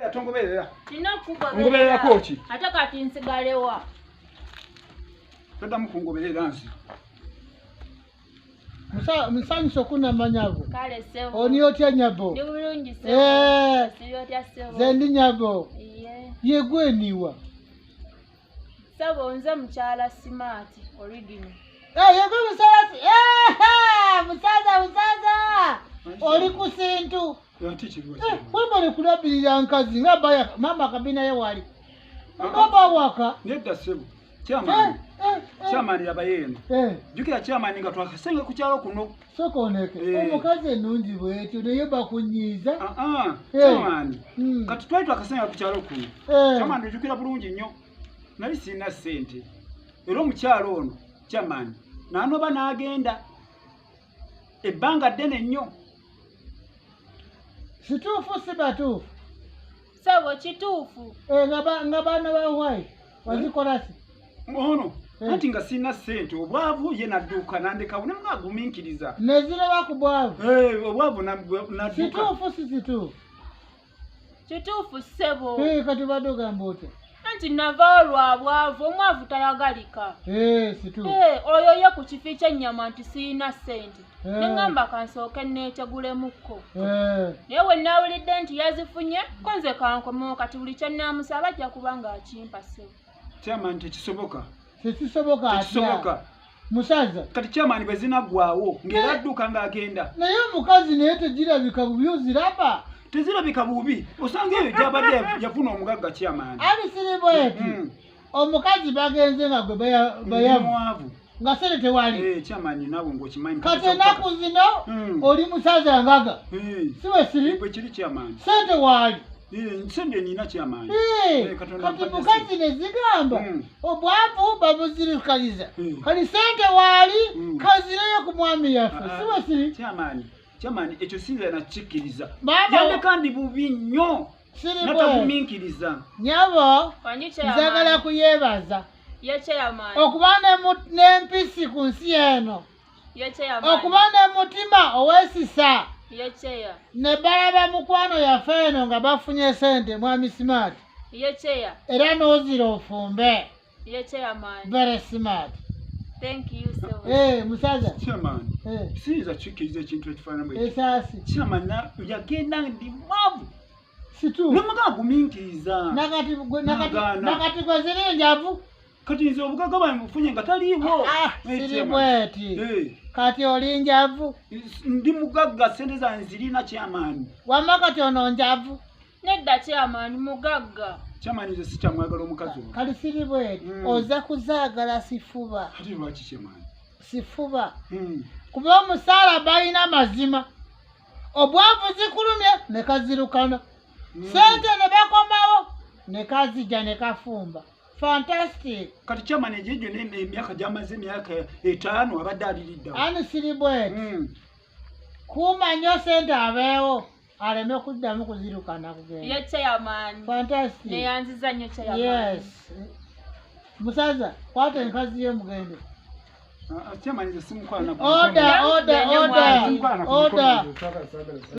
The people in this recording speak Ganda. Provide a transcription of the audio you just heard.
Atongoberera. Ngoberera kochi. Ate kati nsigalewa. Toda mukungoberera nsi. Musanyiso kuna manyabo. Kale sebo. Oni otya nyabo. Ndi bulungi sebo. Sibyo sebo. Zendi nyabo. Iye. Yegweniwa. Sebo nze mchala smart original. Yegwe musaza. Musaza. Oli kusintu. Wewe kulabirira nkazi ngabaya mama kabina ye wali. Baba waka. Nedda sebo. Chairman yabayeno. Jukira chairman nga twakasenge ku kyalo kuno. Sokoneke. Omukazi enungi bwetyo naye bakunyiza. Chairman. Kati twali twakasenge ku kyalo kuno. Chairman jukira bulungi nnyo. Nali sina sente. Era omukyalo ono chairman n'anoba n'agenda ebbanga ddene nnyo. Situfu sibatufu. Sebo kitufu. Nga bana bawayi. Wazikolasi. Ono. Kati nga sina sente obwavu ye nadduka nandeka bune mwaguminkiriza. Nezira bakubwavu. Obwavu nadduka. Situfu situfu. Kitufu sebo. Kati badoga mbote. Anti nava olwabwavu omwavu tayagalika. Situfu. Oyo ye ku kifi ky'ennyama nti sina sente. Nengamba kansooke neetegulemukko. Naye we nawulidde nti yazifunye konze kankomewo kati buli kye naamusaba ajja kubanga akimpa sebo. Chairman tekisoboka. Tekisoboka. Musaza. Kati chairman bwe zinaggwaawo ng'era adduka ng'agenda. Naye omukazi naye tegirabika bubi oziraba. Tezirabika bubi. Osanga eyo gy'abadde yafuna omugagga chairman. Ali siribweti. Omukazi bagenze nga gwe bayavu. Nga sente tewali. Chairman nawe ng'okimanyi. Kati ennaku zino oli musaza ngaga. Siwe siri. Bwe kiri chairman. Sente wali. Nsende nina chairman. Kati mukazi ne zigamba obwavu babuzirikaliza. Kati sente wali kazireyo ku mwami yaffe. Siwe siri. Chairman ekyo sinza nakikkiriza. Yande kandi bubi nnyo. Natabuminkiriza. Nyabo nzagala kuyebaza. Okuba n'empisi ku nsi eno. Okuba n'omutima oweesisa. Ne balaba mukwano yaffe eno nga bafunye sente mwami smart. Era n'ozira ofumbe. Very smart. Thank you so much. Musaza. Chairman. Sinza kikkiriza ekintu ekifaanana bwe. Esasi. Chairman yagenda ndi mwavu. Situ. Namaguminkiriza. Nakati gwe ziri enjavu. Kati nze obugagga bwange bufunye nga taliiwo. Siri bweti. Kati oli njavu. Ndi mugagga sente zange zirina chairman. Wamma kati ono njavu. Nedda chairman mugagga. Chairman nze sikyamwagala omukazi oyo. Kati siri bweti. Oza kuzaagala sifuba. Kati lwaki chairman? Sifuba. Kuba omusaala balina mazima. Obwavu zikulumye ne kazirukana. Sente ne bakomawo ne kazija ne kafumba. Fantastic. Kati chairman ejejo n'emyaka gyamaze emyaka 5 abadde aliriddawo. Ani siri bweti. Kuuma nnyo sente abeewo aleme kuddamu kuzirukana kugenda. Ye chairman. Fantastic. Neyanziza nnyo chairman. Yes. Musaza kwata enkazi ye mugende. Chairman nze simukwana. Order.